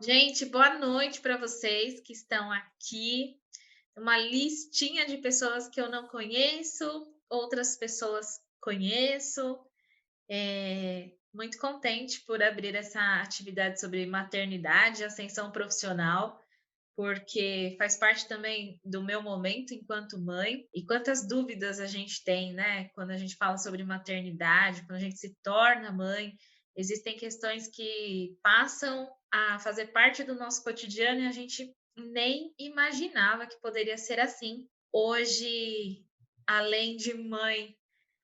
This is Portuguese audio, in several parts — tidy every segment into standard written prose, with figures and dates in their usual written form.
Gente, boa noite para vocês que estão aqui. Uma listinha de pessoas que eu não conheço, outras pessoas conheço. Muito contente por abrir essa atividade sobre maternidade e ascensão profissional, porque faz parte também do meu momento enquanto mãe. E quantas dúvidas a gente tem, né? Quando a gente fala sobre maternidade, quando a gente se torna mãe, existem questões que passam a fazer parte do nosso cotidiano e a gente nem imaginava que poderia ser assim. Hoje, além de mãe,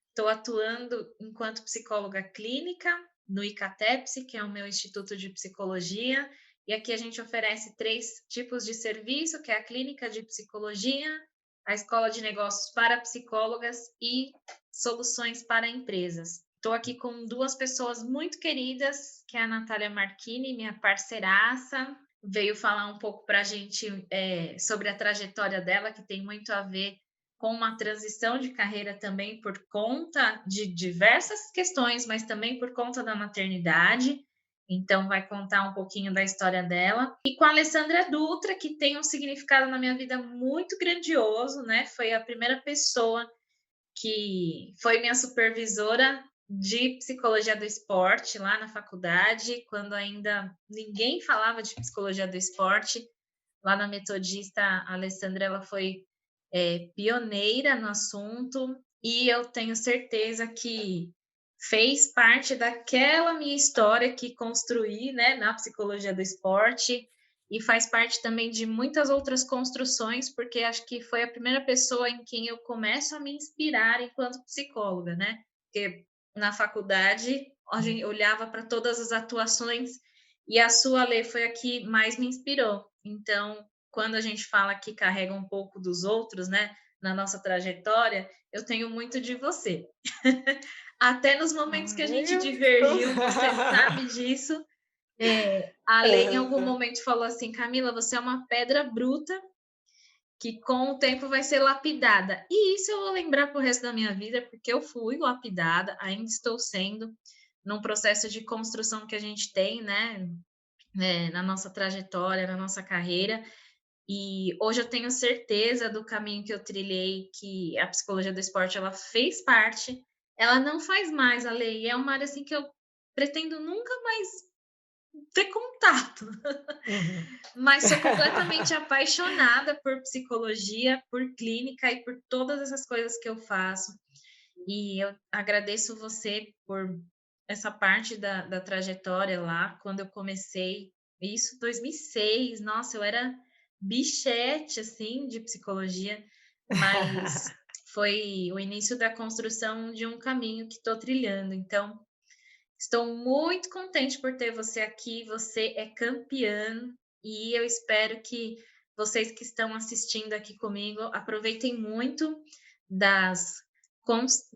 estou atuando enquanto psicóloga clínica no ICATEPSE, que é o meu instituto de psicologia, e aqui a gente oferece 3 tipos de serviço, que é a clínica de psicologia, a escola de negócios para psicólogas e soluções para empresas. Estou aqui com 2 pessoas muito queridas, que é a Natália Marchini, minha parceiraça, veio falar um pouco para a gente sobre a trajetória dela, que tem muito a ver com uma transição de carreira também por conta de diversas questões, mas também por conta da maternidade. Então, vai contar um pouquinho da história dela. E com a Alessandra Dutra, que tem um significado na minha vida muito grandioso, né? Foi a primeira pessoa que foi minha supervisora de psicologia do esporte lá na faculdade, quando ainda ninguém falava de psicologia do esporte. Lá na Metodista, a Alessandra ela foi pioneira no assunto e eu tenho certeza que fez parte daquela minha história que construí, né, na psicologia do esporte e faz parte também de muitas outras construções, porque acho que foi a primeira pessoa em quem eu começo a me inspirar enquanto psicóloga, né? Porque na faculdade a gente olhava para todas as atuações e a sua Lê foi a que mais me inspirou. Então, quando a gente fala que carrega um pouco dos outros, né, na nossa trajetória, eu tenho muito de você. Até nos momentos que a Ai, gente eu divergiu, você sabe disso. A Lê, em algum Aham. momento, falou assim: Camila, você é uma pedra bruta que com o tempo vai ser lapidada. E isso eu vou lembrar para o resto da minha vida, porque eu fui lapidada, ainda estou sendo, num processo de construção que a gente tem, né, na nossa trajetória, na nossa carreira. E hoje eu tenho certeza do caminho que eu trilhei, que a psicologia do esporte ela fez parte. Ela não faz mais a lei, é uma área assim que eu pretendo nunca mais ter contato. Uhum. Mas sou completamente apaixonada por psicologia, por clínica e por todas essas coisas que eu faço. E eu agradeço você por essa parte da trajetória lá, quando eu comecei, isso 2006, nossa, eu era bichete, assim, de psicologia, mas foi o início da construção de um caminho que estou trilhando. Então, estou muito contente por ter você aqui, você é campeã, e eu espero que vocês que estão assistindo aqui comigo aproveitem muito das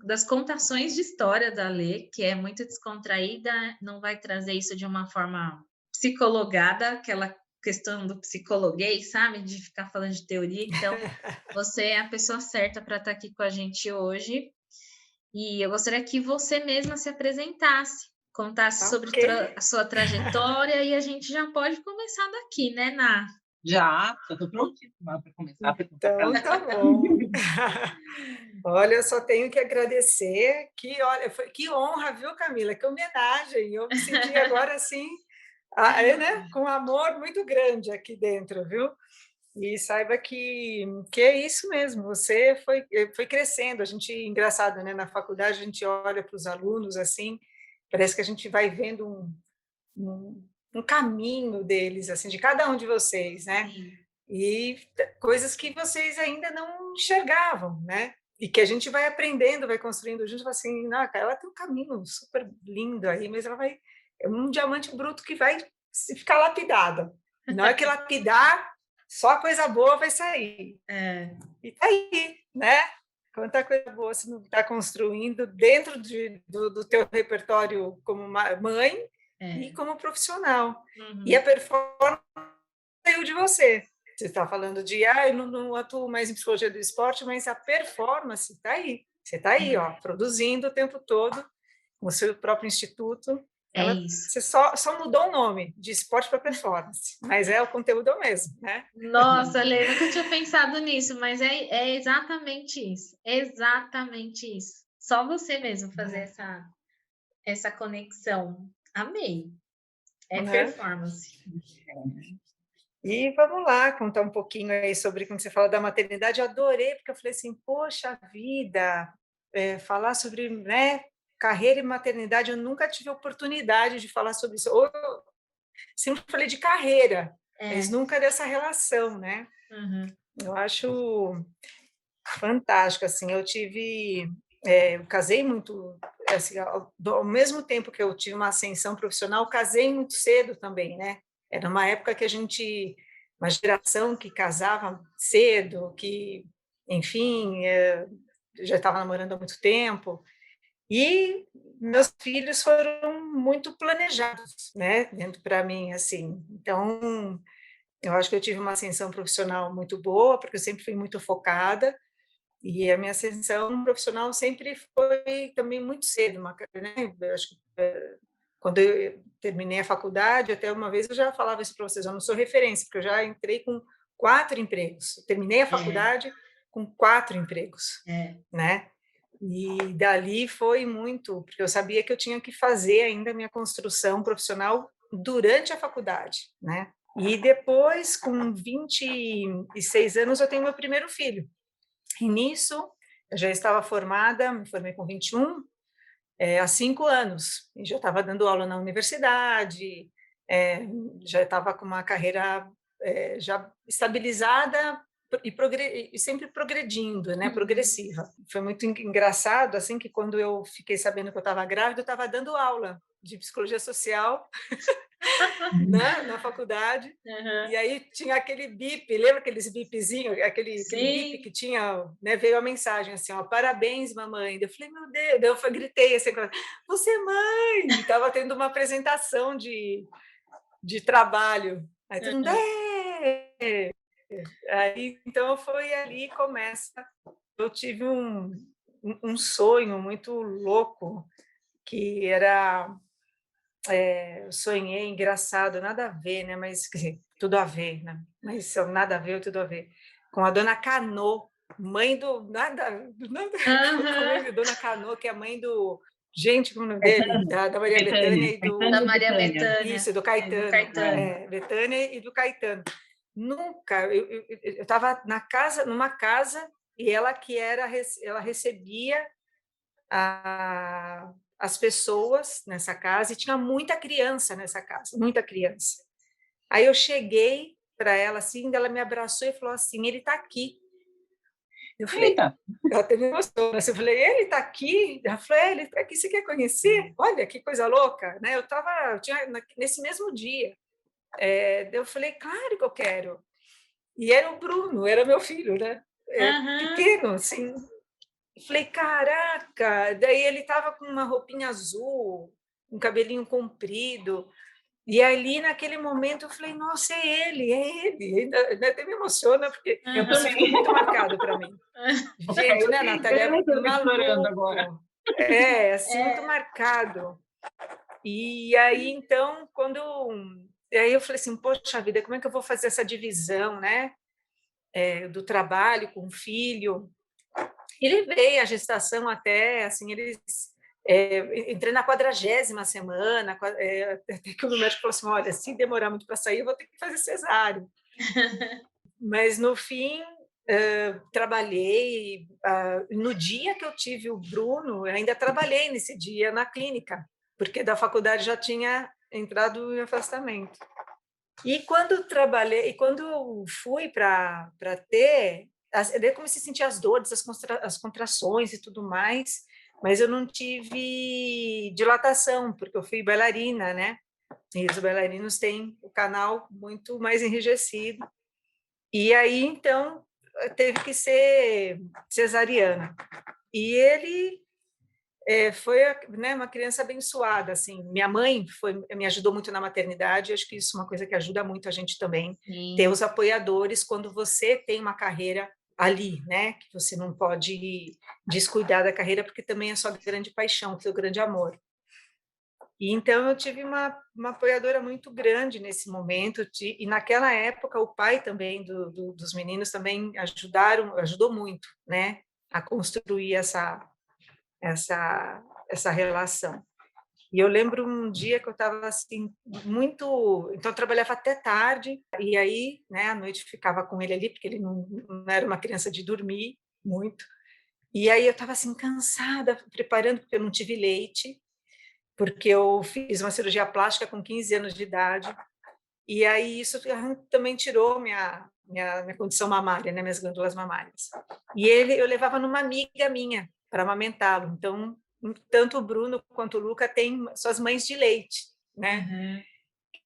das contações de história da Lê, que é muito descontraída, não vai trazer isso de uma forma psicologada, aquela questão do psicologuês, sabe? De ficar falando de teoria. Então, você é a pessoa certa para estar aqui com a gente hoje. E eu gostaria que você mesma se apresentasse, contasse Tá sobre ok. a sua trajetória e a gente já pode começar daqui, né, Ná? Já estou prontíssima para começar a perguntar para a Então Lê. tá bom. Olha, eu só tenho que agradecer, que olha, que honra, viu, Camila? Que homenagem. Eu me senti agora assim, né, com amor muito grande aqui dentro, viu? E saiba que é isso mesmo, você foi crescendo. A gente, engraçado, né? Na faculdade a gente olha para os alunos assim, parece que a gente vai vendo um caminho deles, assim, de cada um de vocês, né? Sim. E coisas que vocês ainda não enxergavam, né? E que a gente vai aprendendo, vai construindo junto, assim, não, ela tem um caminho super lindo aí, mas ela vai é um diamante bruto que vai se ficar lapidada. E na hora que lapidar, só coisa boa vai sair. É, E tá aí, né? Quanta coisa boa você não está construindo dentro do teu repertório como mãe e é. como profissional. E a Uhum. performance saiu de você. Você está falando de, eu não atuo mais em psicologia do esporte, mas a performance está aí. Você está aí, ó, produzindo o tempo todo, com o seu próprio instituto. É isso. Você só mudou o nome de esporte para performance, mas é o conteúdo o mesmo, né? Nossa, Lê, nunca tinha pensado nisso, mas é exatamente isso. Exatamente isso. Só você mesmo fazer essa conexão. Amei. É Né? performance. E vamos lá, contar um pouquinho aí sobre quando você fala da maternidade. Eu adorei, porque eu falei assim, poxa vida, falar sobre, né, carreira e maternidade, eu nunca tive oportunidade de falar sobre isso. Ou eu sempre falei de carreira, mas nunca dessa relação, né? Uhum. Eu acho fantástico, assim, eu casei muito, assim, ao mesmo tempo que eu tive uma ascensão profissional, casei muito cedo também, né? Era uma época que uma geração que casava cedo, que, enfim, já estava namorando há muito tempo, e meus filhos foram muito planejados, né, dentro para mim, assim. Então, eu acho que eu tive uma ascensão profissional muito boa, porque eu sempre fui muito focada, e a minha ascensão profissional sempre foi também muito cedo, né? Eu acho que quando eu terminei a faculdade, até uma vez eu já falava isso para vocês, eu não sou referência, porque eu já entrei com 4 empregos. Eu terminei a faculdade com 4 empregos, né? E dali foi muito, porque eu sabia que eu tinha que fazer ainda a minha construção profissional durante a faculdade, né? E depois, com 26 anos, eu tenho meu primeiro filho. E nisso, eu já estava formada, me formei com 21, há 5 anos, e já estava dando aula na universidade, já estava com uma carreira já estabilizada e sempre progredindo, né, progressiva. Foi muito engraçado, assim, que quando eu fiquei sabendo que eu estava grávida, eu estava dando aula de psicologia social né, na faculdade, e aí tinha aquele bip, lembra aqueles bipzinhos, aquele bip que tinha, né, veio a mensagem assim, ó, parabéns, mamãe. Eu falei, meu Deus, eu gritei assim, você é mãe! E estava tendo uma apresentação de trabalho. Aí todo mundo, Aí, então, foi ali que começa. Eu tive um sonho muito louco, que era eu sonhei, engraçado, nada a ver, né? Mas quer dizer, tudo a ver, né? Mas nada a ver, tudo a ver. Com a dona Canô, mãe do. Nada como é que Dona Canô, que é a mãe do. Gente, como é o nome dele? Da Maria Bethânia e do. Da Maria Bethânia. Isso, do Caetano. Caetano. Betânia e do Caetano. Nunca. Eu estava numa casa, e ela recebia as pessoas nessa casa, e tinha muita criança nessa casa, muita criança. Aí eu cheguei para ela assim, ela me abraçou e falou assim, ele está aqui. Eu falei, ela teve emoção, né? Eu falei, ele está aqui? Ela falou, ele está aqui, você quer conhecer? Olha, que coisa louca, né? Eu tinha nesse mesmo dia. Eu falei, claro que eu quero. E era o Bruno, era meu filho, né? Pequeno, assim. Falei, caraca! Daí ele estava com uma roupinha azul, um cabelinho comprido. E ali, naquele momento, eu falei, nossa, é ele, é ele. Ainda até me emociona, porque isso ficou muito marcado para mim. Gente, né, Natália? É maluco. Assim, muito marcado. E aí, então, Aí eu falei assim, poxa vida, como é que eu vou fazer essa divisão, né? Do trabalho com o filho. E levei a gestação até, assim, entrei na 40ª semana, até que o meu médico falou assim, olha, se demorar muito para sair, eu vou ter que fazer cesáreo. Mas, no fim, trabalhei. No dia que eu tive o Bruno, eu ainda trabalhei nesse dia na clínica, porque da faculdade já tinha entrado em afastamento. E quando eu fui para ter, daí eu comecei a sentir as dores, as contrações e tudo mais, mas eu não tive dilatação, porque eu fui bailarina, né? E os bailarinos têm o canal muito mais enrijecido. E aí, então, teve que ser cesariana. E ele foi, né, uma criança abençoada, assim. Minha mãe me ajudou muito na maternidade, acho que isso é uma coisa que ajuda muito a gente também, ter os apoiadores quando você tem uma carreira ali, né, que você não pode descuidar da carreira, porque também é sua grande paixão, seu grande amor. E então eu tive uma apoiadora muito grande nesse momento, e naquela época o pai também dos meninos também ajudou muito, né, a construir essa relação. E eu lembro um dia que eu estava assim muito, então eu trabalhava até tarde e aí, né, à noite ficava com ele ali porque ele não era uma criança de dormir muito. E aí eu estava assim cansada, preparando porque eu não tive leite, porque eu fiz uma cirurgia plástica com 15 anos de idade. E aí isso também tirou minha condição mamária, né, minhas glândulas mamárias. E eu levava numa amiga minha para amamentá-lo. Então, tanto o Bruno quanto o Luca têm suas mães de leite, né? Uhum.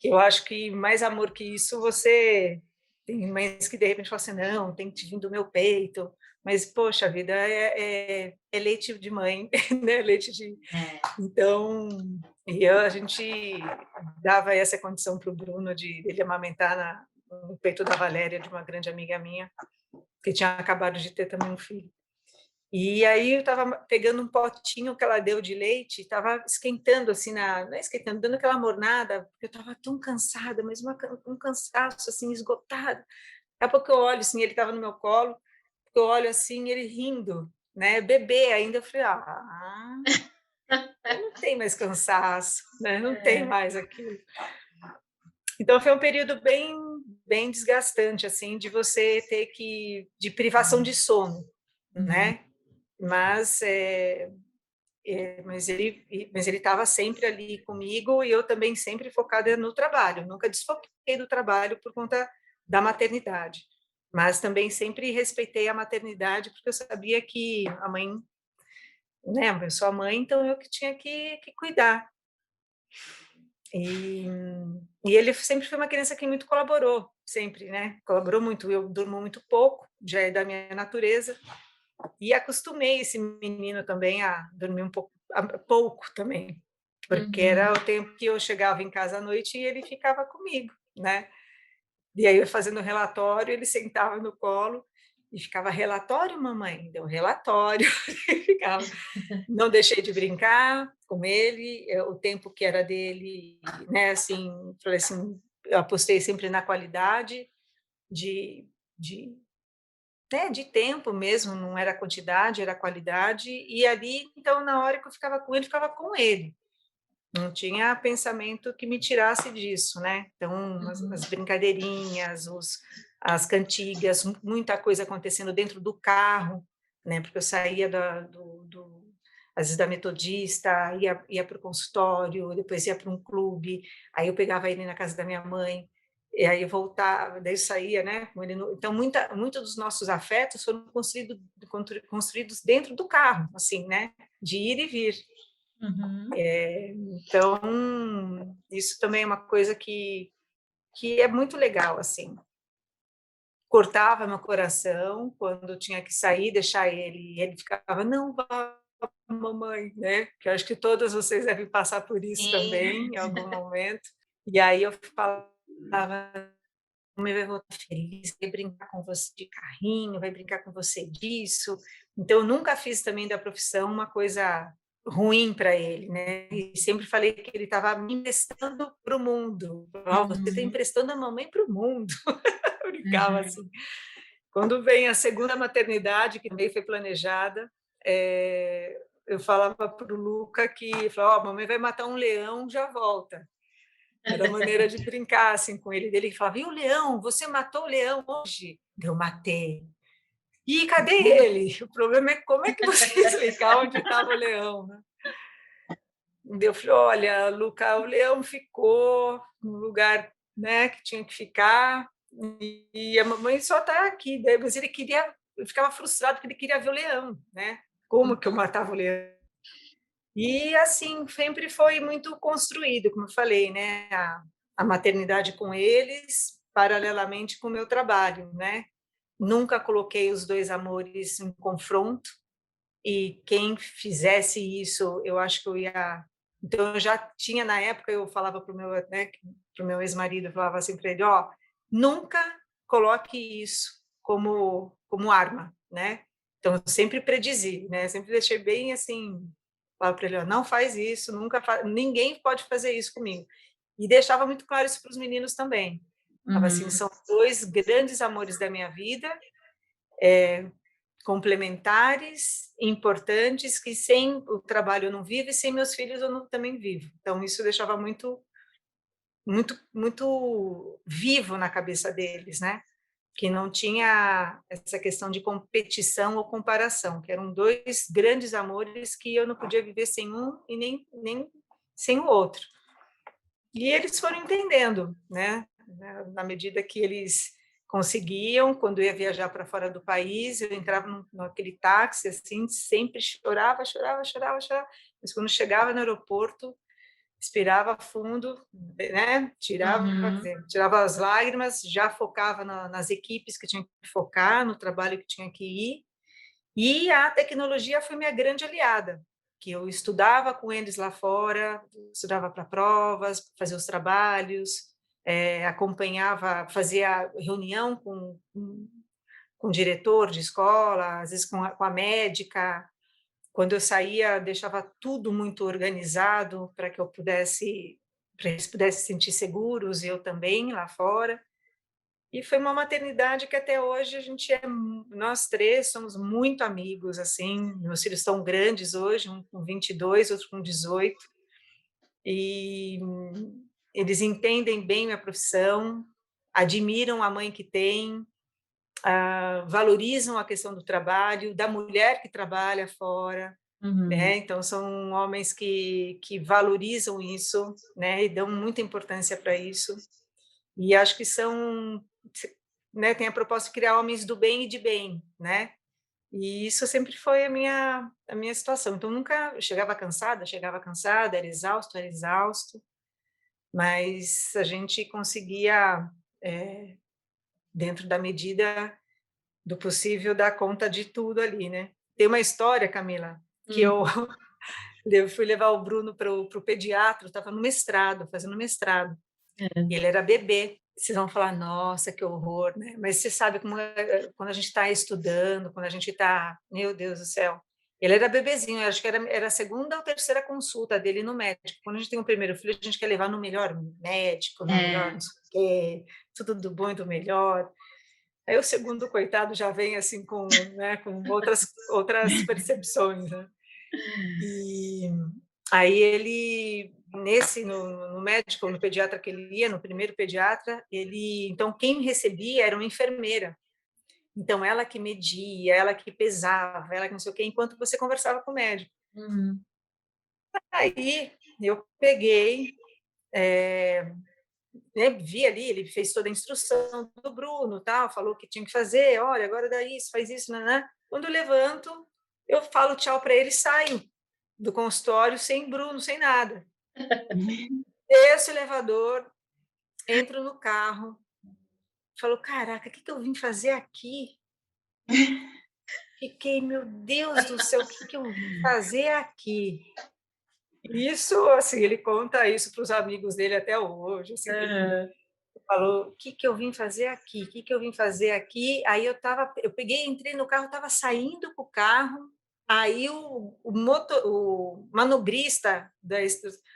Eu acho que mais amor que isso você tem mães que de repente falam assim, não, tem que vir do meu peito, mas poxa, a vida é leite de mãe, né? Leite de então a gente dava essa condição para o Bruno de ele amamentar no peito da Valéria, de uma grande amiga minha, que tinha acabado de ter também um filho. E aí eu estava pegando um potinho que ela deu de leite, estava esquentando assim, não é esquentando, dando aquela mornada, porque eu estava tão cansada, mas um cansaço assim, esgotado. Daqui a pouco eu olho assim, ele estava no meu colo, eu olho assim, ele rindo, né, bebê ainda, eu falei, não tem mais cansaço, né, não tem mais aquilo. Então foi um período bem desgastante assim, de você ter de privação de sono, né? Mas mas ele estava sempre ali comigo e eu também sempre focada no trabalho, nunca desfoquei do trabalho por conta da maternidade, mas também sempre respeitei a maternidade porque eu sabia que a mãe, né, eu sou a mãe, então eu que tinha que cuidar. E, e ele sempre foi uma criança que muito colaborou, sempre, né? Colaborou muito. Eu durmo muito pouco, já é da minha natureza, e acostumei esse menino também a dormir pouco também, porque era o tempo que eu chegava em casa à noite e ele ficava comigo, né? E aí eu fazendo relatório, ele sentava no colo e ficava relatório, mamãe, deu relatório, ficava. Não deixei de brincar com ele, o tempo que era dele, né? Assim, falei assim, eu apostei sempre na qualidade de, de né, de tempo mesmo, não era quantidade, era qualidade, e ali, então, na hora que eu ficava com ele, não tinha pensamento que me tirasse disso, né? Então, as brincadeirinhas, as cantigas, muita coisa acontecendo dentro do carro, né? Porque eu saía às vezes da metodista, ia para o consultório, depois ia para um clube, aí eu pegava ele na casa da minha mãe, e aí eu voltava, daí eu saía, né? Então, muitos dos nossos afetos foram construídos dentro do carro, assim, né? De ir e vir. Então, isso também é uma coisa que é muito legal, assim. Cortava meu coração quando eu tinha que sair, deixar ele, e ele ficava, não vá, mamãe, né? Que eu acho que todas vocês devem passar por isso Sim. também, em algum momento. E aí eu falava, mamãe vai voltar feliz, vai brincar com você de carrinho, vai brincar com você disso. Então, eu nunca fiz também da profissão uma coisa ruim para ele, né? E sempre falei que ele estava me emprestando para o mundo. Você está emprestando a mamãe para o mundo. Eu brincava assim. Quando vem a segunda maternidade, que também foi planejada, eu falava para o Luca que, falava, mamãe vai matar um leão, já volta. Era a maneira de brincar assim com ele. Ele falava, e o leão? Você matou o leão hoje? Eu matei. E cadê ele? O problema é como é que você explicar onde estava o leão, né? Eu falei, olha, Luca, o leão ficou no lugar, né, que tinha que ficar, e a mamãe só está aqui. Mas ele ficava frustrado porque ele queria ver o leão, né? Como que eu matava o leão? E assim, sempre foi muito construído, como eu falei, né? A maternidade com eles, paralelamente com o meu trabalho, né? Nunca coloquei os dois amores em confronto, e quem fizesse isso, eu acho que eu ia. Então, eu já tinha, na época, eu falava para o meu, né, pro meu ex-marido, eu falava assim para ele: ó, nunca coloque isso como arma, né? Então, eu sempre predizi, né? Sempre deixei bem assim Falava para ele, ó, não faz isso, ninguém pode fazer isso comigo. E deixava muito claro isso para os meninos também. Falava assim, são 2 grandes amores da minha vida, complementares, importantes, que sem o trabalho eu não vivo e sem meus filhos eu também vivo. Então, isso deixava muito, muito, muito vivo na cabeça deles, né? Que não tinha essa questão de competição ou comparação, que eram 2 grandes amores que eu não podia viver sem um e nem sem o outro. E eles foram entendendo, né? Na medida que eles conseguiam, quando eu ia viajar para fora do país, eu entrava naquele táxi, assim, sempre chorava, chorava, chorava, chorava. Mas quando chegava no aeroporto, expirava fundo, né? Tirava as lágrimas, já focava nas equipes que tinha que focar, no trabalho que tinha que ir. E a tecnologia foi minha grande aliada, que eu estudava com eles lá fora, estudava para provas, fazia os trabalhos, acompanhava, fazia reunião com o diretor de escola, às vezes com a médica. Quando eu saía, deixava tudo muito organizado para que para eles pudessem se sentir seguros, e eu também lá fora. E foi uma maternidade que até hoje nós 3 somos muito amigos, assim. Meus filhos estão grandes hoje, um com 22, outro com 18, e eles entendem bem minha profissão, admiram a mãe que tem, valorizam a questão do trabalho, da mulher que trabalha fora, né? Então são homens que valorizam isso, né? E dão muita importância para isso. E acho que são, né? Tem a proposta de criar homens do bem e de bem, né? E isso sempre foi a minha situação. Então nunca eu chegava cansada, era exausto, mas a gente conseguia, dentro da medida do possível, dar conta de tudo ali, né? Tem uma história, Camila, que eu fui levar o Bruno para o pediatra, eu estava no mestrado, fazendo mestrado, e ele era bebê. Vocês vão falar, nossa, que horror, né? Mas você sabe como quando a gente está estudando, quando a gente está, meu Deus do céu. Ele era bebezinho, eu acho que era a segunda ou terceira consulta dele no médico. Quando a gente tem um primeiro filho, a gente quer levar no melhor médico, no melhor não sei o quê, tudo do bom e do melhor. Aí o segundo, coitado, já vem assim com outras percepções, né? E aí ele, no médico, no pediatra que ele ia, no primeiro pediatra, então quem recebia era uma enfermeira. Então ela que media, ela que pesava, ela que não sei o quê, enquanto você conversava com o médico. Aí eu peguei, né, vi ali, ele fez toda a instrução do Bruno, tal, falou o que tinha que fazer, olha, agora dá isso, faz isso, né? Quando eu levanto, eu falo tchau para ele e saio do consultório sem Bruno, sem nada. Desço o elevador, entro no carro, falo, caraca, o que eu vim fazer aqui? Fiquei, meu Deus do céu, o que eu vim fazer aqui? Isso, assim, ele conta isso para os amigos dele até hoje, assim, falou, o que eu vim fazer aqui? O que eu vim fazer aqui? Aí eu peguei, entrei no carro, estava saindo com o carro, aí o manobrista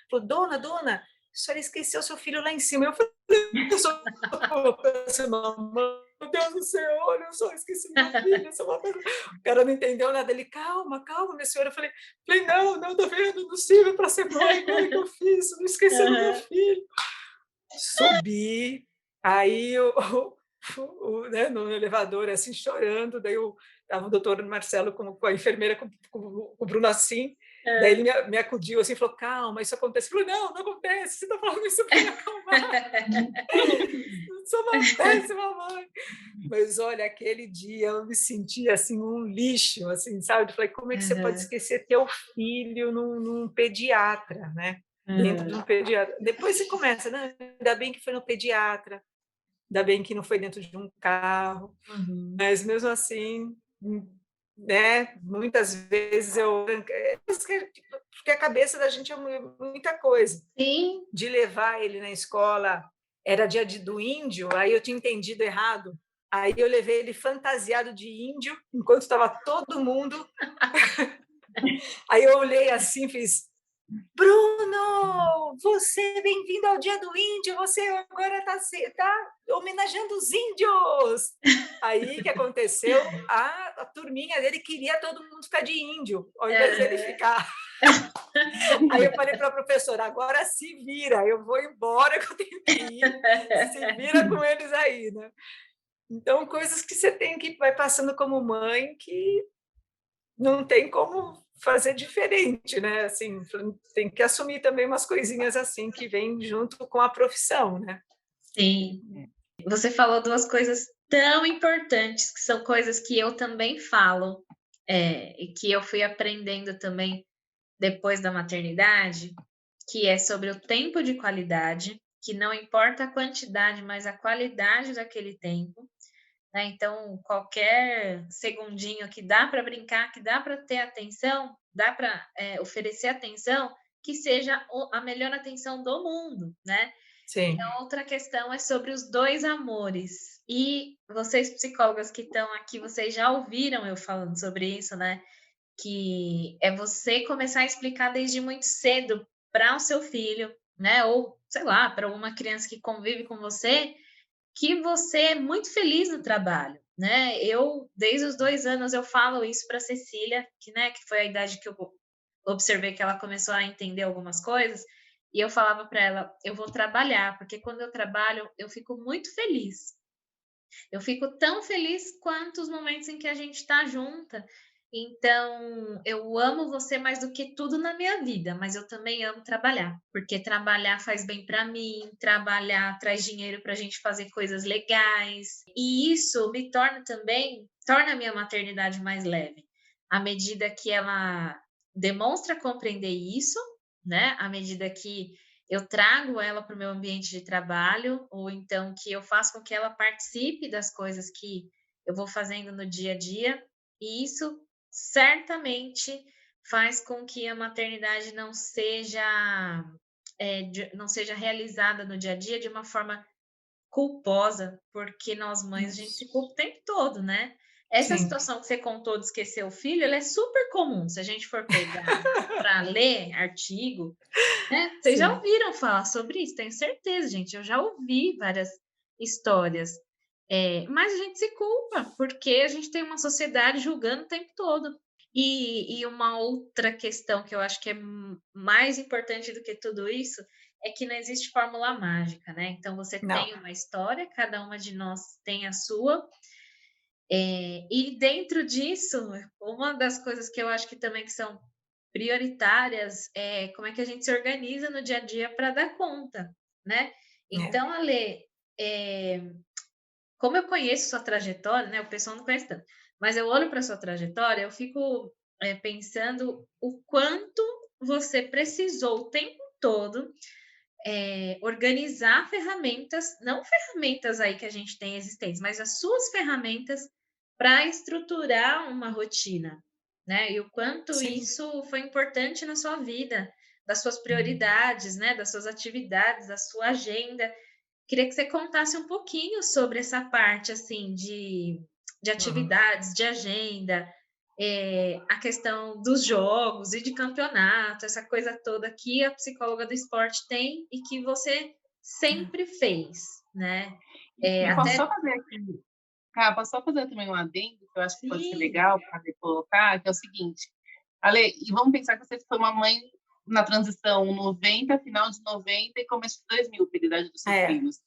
falou, dona, a senhora esqueceu seu filho lá em cima. Eu falei, eu só meu Deus do céu, olha, eu só esqueci meu filho. O cara não entendeu nada. Ele, calma, minha senhora. Eu falei, não, tá vendo? Não sirvo para ser mãe, olha o que eu fiz, não esquecendo meu filho. Subi, aí né, no elevador, assim, chorando, daí estava o doutor Marcelo com a enfermeira, com o Bruno assim, daí ele me acudiu assim, falou, calma, isso acontece. Eu falei, não acontece, você está falando isso para me acalmar. Sou uma péssima mãe. Mas olha, aquele dia eu me senti assim um lixo, assim, sabe? Eu falei, como é que você pode esquecer teu filho num pediatra, né? Dentro de um pediatra. Depois você começa, né? Ainda bem que foi no pediatra, ainda bem que não foi dentro de um carro, mas mesmo assim, né? Muitas vezes porque a cabeça da gente é muita coisa. Sim. De levar ele na escola, era dia do índio, aí eu tinha entendido errado. Aí eu levei ele fantasiado de índio, enquanto estava todo mundo. Aí eu olhei assim, fiz: Bruno, você é bem-vindo ao Dia do Índio, você agora tá homenageando os índios. Aí, o que aconteceu? A turminha dele queria todo mundo ficar de índio, ao invés dele ficar. Aí eu falei para a professora, agora se vira, eu vou embora que eu tenho que ir, se vira com eles aí, né? Então, coisas que você tem que vai passando como mãe que não tem como fazer diferente, né? Assim, tem que assumir também umas coisinhas assim que vêm junto com a profissão, né? Sim. Você falou duas coisas tão importantes, que são coisas que eu também falo, e que eu fui aprendendo também depois da maternidade, que é sobre o tempo de qualidade, que não importa a quantidade, mas a qualidade daquele tempo, né? Então, qualquer segundinho que dá para brincar, que dá para ter atenção, dá para oferecer atenção, que seja a melhor atenção do mundo, né? Sim. E a outra questão é sobre os dois amores. E vocês, psicólogas que estão aqui, vocês já ouviram eu falando sobre isso, né? Que é você começar a explicar desde muito cedo para o seu filho, né? Ou, sei lá, para uma criança que convive com você, que você é muito feliz no trabalho, né? Eu, desde os 2 anos, eu falo isso para Cecília, que foi a idade que eu observei que ela começou a entender algumas coisas, e eu falava para ela, eu vou trabalhar, porque quando eu trabalho, eu fico muito feliz. Eu fico tão feliz quanto os momentos em que a gente está junta. Então, eu amo você mais do que tudo na minha vida, mas eu também amo trabalhar, porque trabalhar faz bem para mim, trabalhar traz dinheiro para a gente fazer coisas legais, e isso me torna a minha maternidade mais leve, à medida que ela demonstra compreender isso, né? À medida que eu trago ela para o meu ambiente de trabalho, ou então que eu faço com que ela participe das coisas que eu vou fazendo no dia a dia, e isso certamente faz com que a maternidade não seja realizada no dia a dia de uma forma culposa, porque nós mães a gente se culpa o tempo todo, né? Essa Sim. situação que você contou de esquecer o filho, ela é super comum. Se a gente for pegar para ler artigo, né? Vocês já Sim. ouviram falar sobre isso? Tenho certeza, gente. Eu já ouvi várias histórias. Mas a gente se culpa, porque a gente tem uma sociedade julgando o tempo todo. E uma outra questão que eu acho que é mais importante do que tudo isso é que não existe fórmula mágica, né? Então você Não. tem uma história, cada uma de nós tem a sua, e dentro disso, uma das coisas que eu acho que também que são prioritárias é como é que a gente se organiza no dia a dia para dar conta, né? É. Então, Ale, como eu conheço sua trajetória, né? O pessoal não conhece tanto, mas eu olho para sua trajetória, eu fico pensando o quanto você precisou o tempo todo organizar ferramentas, não ferramentas aí que a gente tem existentes, mas as suas ferramentas para estruturar uma rotina, né? E o quanto Sim. isso foi importante na sua vida, das suas prioridades, né? Das suas atividades, da sua agenda. Queria que você contasse um pouquinho sobre essa parte, assim, de atividades, de agenda, a questão dos jogos e de campeonato, essa coisa toda que a psicóloga do esporte tem e que você sempre fez, né? E posso Até só fazer aqui, posso só fazer também um adendo, que eu acho que pode ser sim, legal para colocar, que é o seguinte, Ale, e vamos pensar que você foi uma mãe na transição 90, final de 90 e começo de 2000, pela idade dos seus filhos.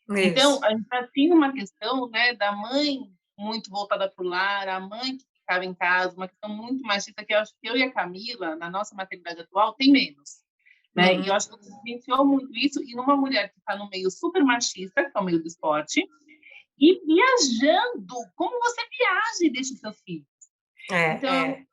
Então, Isso. a gente já tinha uma questão, né, da mãe muito voltada para o lar, a mãe que ficava em casa, uma questão muito machista, que eu acho que eu e a Camila, na nossa maternidade atual, tem menos. Né? E eu acho que você vivenciou muito isso, e numa mulher que está no meio super machista, que é o meio do esporte, e viajando, como você viaja e deixa os seus filhos. Então,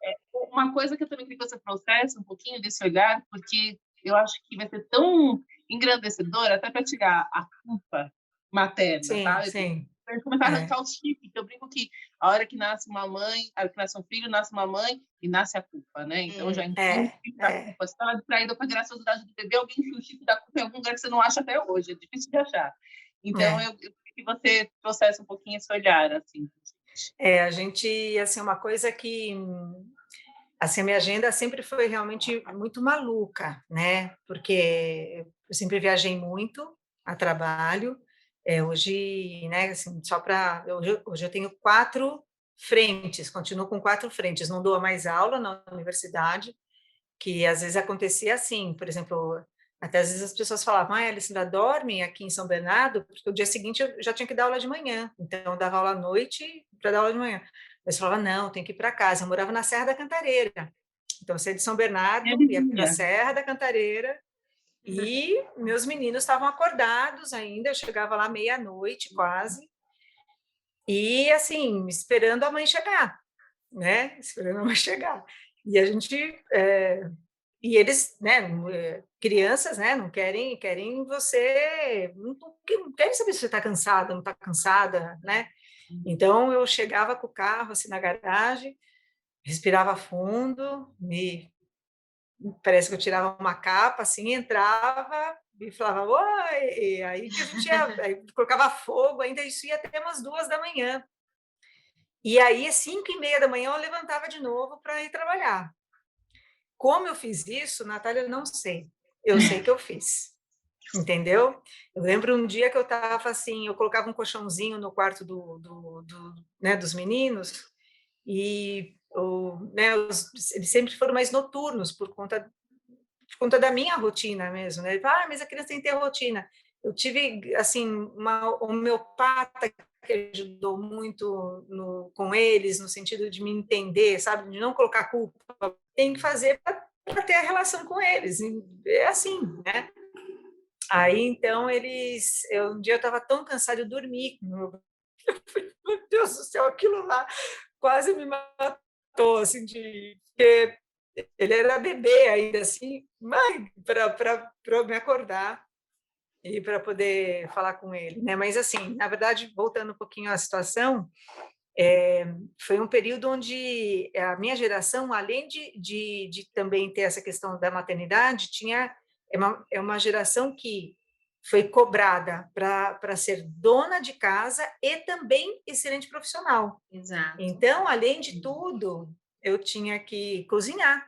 uma coisa que eu também queria que você trouxesse um pouquinho desse olhar, porque eu acho que vai ser tão engrandecedor até para tirar a culpa materna, Sim, sabe? sim. Para gente começar a arrancar o chip, que eu brinco que a hora que nasce uma mãe, a hora que nasce um filho, nasce uma mãe e nasce a culpa, né? Então, já enfia o chip da culpa. Se está distraída com a graciosidade do bebê, alguém enfia o chip da culpa em algum lugar que você não acha até hoje, é difícil de achar. Então, eu queria que você trouxesse um pouquinho esse olhar, assim. A gente, assim, uma coisa que assim, a minha agenda sempre foi realmente muito maluca, né? Porque eu sempre viajei muito a trabalho. Hoje, né, assim, hoje eu tenho 4 frentes, continuo com 4 frentes. Não dou mais aula na universidade, que às vezes acontecia assim, por exemplo, até às vezes as pessoas falavam, ah, Alice, ainda dorme aqui em São Bernardo, porque o dia seguinte eu já tinha que dar aula de manhã, então eu dava aula à noite para dar aula de manhã. Mas eu falava, não, tem que ir para casa. Eu morava na Serra da Cantareira, então eu saía de São É Bernardo, ia para a vizinha. Serra da Cantareira, e meus meninos estavam acordados ainda, eu chegava lá meia-noite quase, e assim, esperando a mãe chegar, né? Esperando a mãe chegar. E a gente e eles, né, crianças, né, não querem você, não querem saber se você está cansada, não está cansada, né? Então eu chegava com o carro assim na garagem, respirava fundo, parece que eu tirava uma capa assim, entrava e falava oi, e aí que a gente aí colocava fogo, ainda isso ia até umas 2 da manhã. E aí, às 5h30 da manhã, eu levantava de novo para ir trabalhar. Como eu fiz isso, Natália, eu não sei. Eu sei que eu fiz, entendeu? Eu lembro um dia que eu estava assim, eu colocava um colchãozinho no quarto né, dos meninos, e né, eles sempre foram mais noturnos por conta da minha rotina mesmo, né? Ele fala, mas a criança tem que ter rotina. Eu tive, assim, uma homeopata que ajudou muito com eles, no sentido de me entender, sabe? De não colocar culpa. Tem que fazer para ter a relação com eles. É assim, né? Aí, então, um dia eu estava tão cansada, eu dormi. Meu Deus do céu, aquilo lá quase me matou, assim, porque ele era bebê ainda, assim, mãe, para me acordar e para poder falar com ele, né? Mas, assim, na verdade, voltando um pouquinho à situação, foi um período onde a minha geração, além de também ter essa questão da maternidade, é uma geração que foi cobrada para ser dona de casa e também excelente profissional. Exato. Então, além de tudo, eu tinha que cozinhar.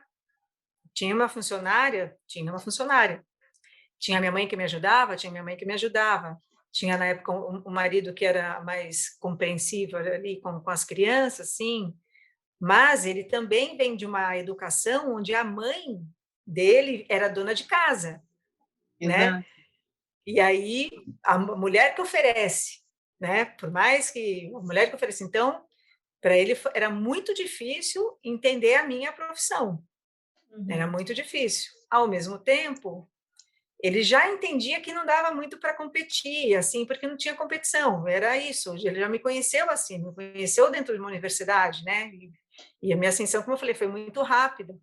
Tinha uma funcionária, tinha minha mãe que me ajudava, tinha minha mãe que me ajudava. Tinha, na época, um marido que era mais compreensivo ali com as crianças, sim, mas ele também vem de uma educação onde a mãe dele era dona de casa, né? Exato. E aí, a mulher que oferece, né? Por mais que a mulher que oferece. Então, para ele era muito difícil entender a minha profissão, era Uhum. muito difícil. Ao mesmo tempo, ele já entendia que não dava muito para competir, assim, porque não tinha competição, era isso. Ele já me conheceu assim, me conheceu dentro de uma universidade, né? E a minha ascensão, como eu falei, foi muito rápida.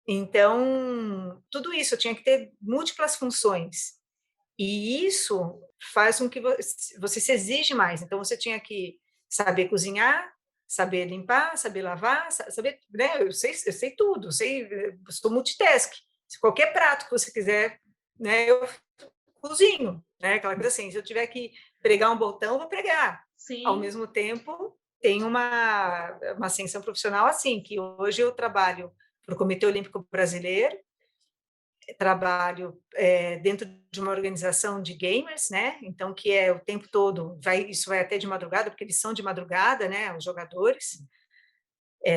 Então, tudo isso, eu tinha que ter múltiplas funções. E isso faz com que você se exige mais. Então, você tinha que saber cozinhar, saber limpar, saber lavar, saber, né? Eu sei tudo, eu sou multitask. Se qualquer prato que você quiser, né, eu cozinho, né? Aquela coisa assim, se eu tiver que pregar um botão, eu vou pregar. Ao Sim. mesmo tempo, tem uma ascensão profissional assim, que hoje eu trabalho para o Comitê Olímpico Brasileiro, trabalho dentro de uma organização de gamers, né? Então, que é o tempo todo, isso vai até de madrugada, porque eles são de madrugada, né? Os jogadores.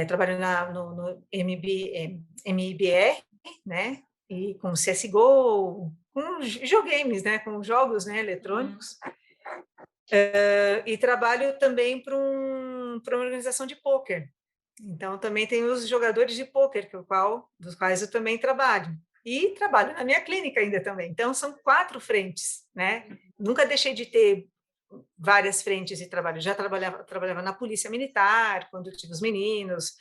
Trabalho no MIBR, né? E com CSGO, com jogames, né? Com jogos, né? Eletrônicos. E trabalho também para uma organização de pôquer. Então, também tem os jogadores de pôquer, dos quais eu também trabalho. E trabalho na minha clínica ainda também. Então, são 4 frentes, né? Nunca deixei de ter várias frentes de trabalho. Já trabalhava na polícia militar, quando tive os meninos.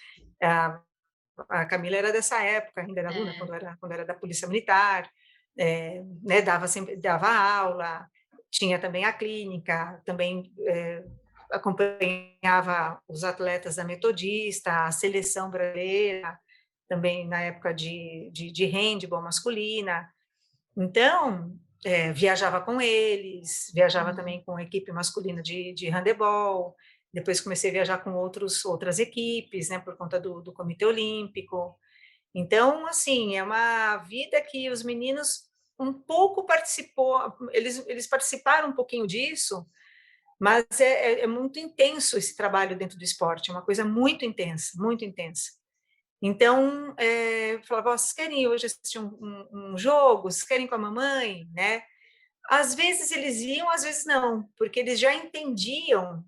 A Camila era dessa época, ainda era aluna, quando era da polícia militar. Né, dava aula, tinha também a clínica, também acompanhava os atletas da Metodista, a seleção brasileira, também na época de handball masculina. Então, viajava com eles, viajava também com a equipe masculina de handebol, Depois comecei a viajar com outras equipes, né, por conta do Comitê Olímpico. Então, assim, é uma vida que os meninos um pouco eles participaram um pouquinho disso, mas é muito intenso esse trabalho dentro do esporte, é uma coisa muito intensa, muito intensa. Então, eu falava: "Ó, vocês querem hoje assistir um jogo? Vocês querem ir com a mamãe?", né. Às vezes eles iam, às vezes não, porque eles já entendiam,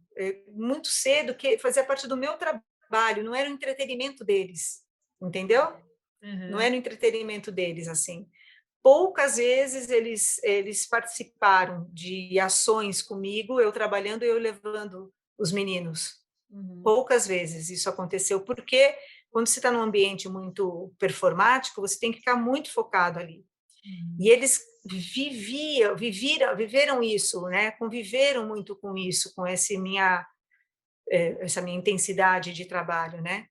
muito cedo que fazia parte do meu trabalho, não era o entretenimento deles, entendeu? Não Aham. era o entretenimento deles, assim. Poucas vezes eles participaram de ações comigo, eu trabalhando e eu levando os meninos. Uhum. Poucas vezes isso aconteceu, porque quando você está num ambiente muito performático, você tem que ficar muito focado ali. E Uhum. eles viveram isso, né, conviveram muito com isso, com essa minha intensidade de trabalho, né.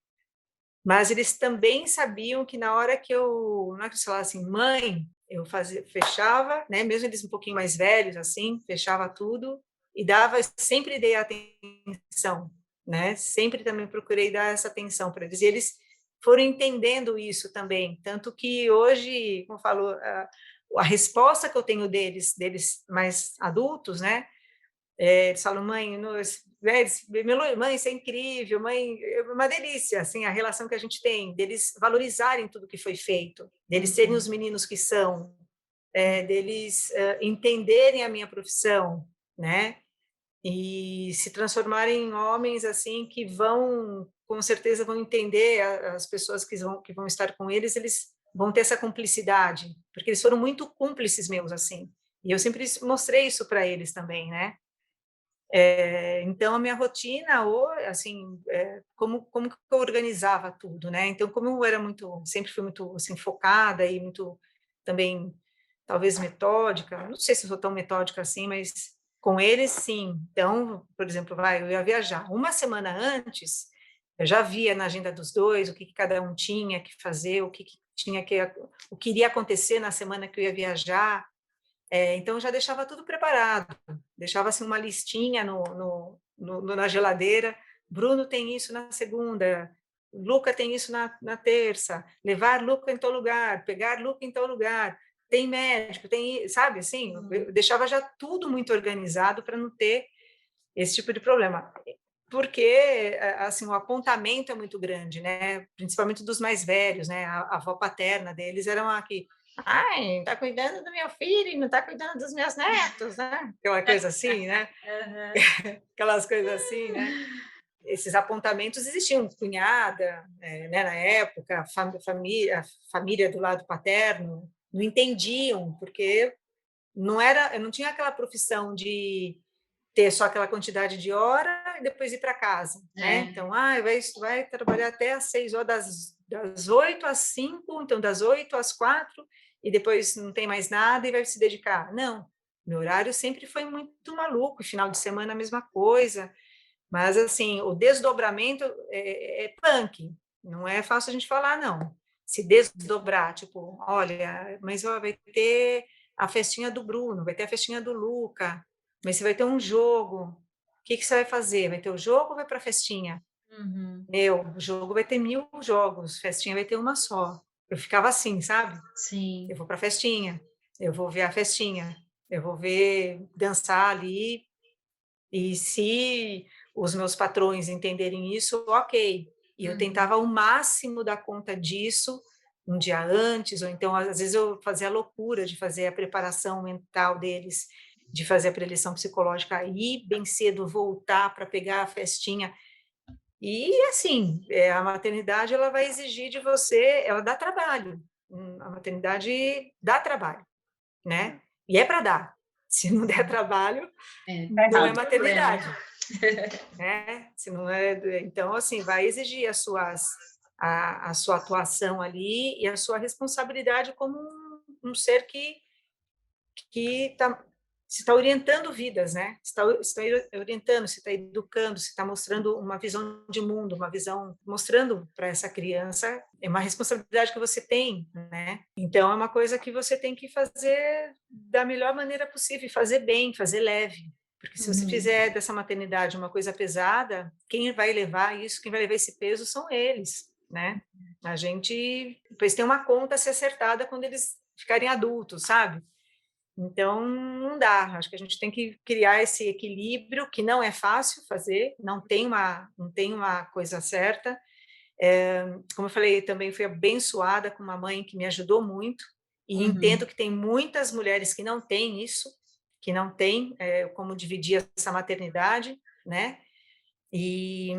Mas eles também sabiam que na hora que eu falava assim: "Mãe", eu fechava, né, mesmo eles um pouquinho mais velhos, assim, fechava tudo e sempre dei atenção, né, sempre também procurei dar essa atenção para eles. E eles foram entendendo isso também, tanto que hoje, como eu falo, a resposta que eu tenho deles mais adultos, né, eles falam: "Mãe, mãe, isso é incrível, mãe", é uma delícia, assim, a relação que a gente tem, deles valorizarem tudo que foi feito, deles serem Uhum. os meninos que são, deles, entenderem a minha profissão, né, e se transformarem em homens, assim, que com certeza vão entender as pessoas que vão estar com eles vão ter essa cumplicidade, porque eles foram muito cúmplices meus, assim, e eu sempre mostrei isso para eles também, né. Então a minha rotina assim, como que eu organizava tudo, né, então como eu era muito sempre fui muito, assim, focada e muito também, talvez metódica, não sei se eu sou tão metódica assim, mas com eles sim. Então, por exemplo, eu ia viajar, uma semana antes, eu já via na agenda dos 2 o que que cada um tinha que fazer, o que iria acontecer na semana que eu ia viajar, então eu já deixava tudo preparado, deixava assim uma listinha na geladeira. Bruno tem isso na segunda, Luca tem isso na terça, levar Luca em tal lugar, pegar Luca em tal lugar, tem médico, sabe assim, eu Uhum. deixava já tudo muito organizado para não ter esse tipo de problema. Porque, assim, o apontamento é muito grande, né? Principalmente dos mais velhos, né? A avó paterna deles era uma que, ai, está cuidando do meu filho e não está cuidando dos meus netos, né? Aquela coisa assim, né? Aham. Aquelas coisas assim, né? Esses apontamentos existiam, cunhada, né, na época, a família do lado paterno, não entendiam, porque eu não tinha aquela profissão de ter só aquela quantidade de hora e depois ir para casa, né. É. Então, vai trabalhar até às 6 horas, das 8 às 5, então das 8 às 4 e depois não tem mais nada e vai se dedicar. Não, meu horário sempre foi muito maluco, final de semana a mesma coisa, mas assim, o desdobramento é punk, não é fácil a gente falar não. Se desdobrar, tipo: "Olha, mas ó, vai ter a festinha do Bruno, vai ter a festinha do Luca, mas você vai ter um jogo, o que que você vai fazer? Vai ter o jogo ou vai para a festinha?". Uhum. Meu, o jogo vai ter 1000 jogos, festinha vai ter uma só. Eu ficava assim, sabe? Eu Sim. vou para a festinha, eu vou ver a festinha, eu vou ver dançar ali, e se os meus patrões entenderem isso, ok. E eu Uhum. tentava ao máximo dar conta disso um dia antes, ou então, às vezes, eu fazia a loucura de fazer a preparação mental deles, de fazer a preleção psicológica, ir bem cedo, voltar para pegar a festinha. E, assim, a maternidade ela vai exigir de você, ela dá trabalho, a maternidade dá trabalho, né? E é para dar. Se não der Uhum. trabalho, É, Tá não é tem errado. problema. maternidade. Né, se não é, então, assim, vai exigir a sua atuação ali e a sua responsabilidade como um ser que se está orientando vidas, né, está orientando, se está educando, se está mostrando uma visão de mundo, uma visão mostrando para essa criança, é uma responsabilidade que você tem, né. Então é uma coisa que você tem que fazer da melhor maneira possível, fazer bem, fazer leve, Porque se você fizer dessa maternidade uma coisa pesada, quem vai levar isso, quem vai levar esse peso são eles, né? A gente depois tem uma conta a ser acertada quando eles ficarem adultos, sabe? Então, não dá. Acho que a gente tem que criar esse equilíbrio, que não é fácil fazer, não tem uma coisa certa. Como eu falei, também fui abençoada com uma mãe que me ajudou muito, e entendo que tem muitas mulheres que não têm isso, que não têm como dividir essa maternidade, né? E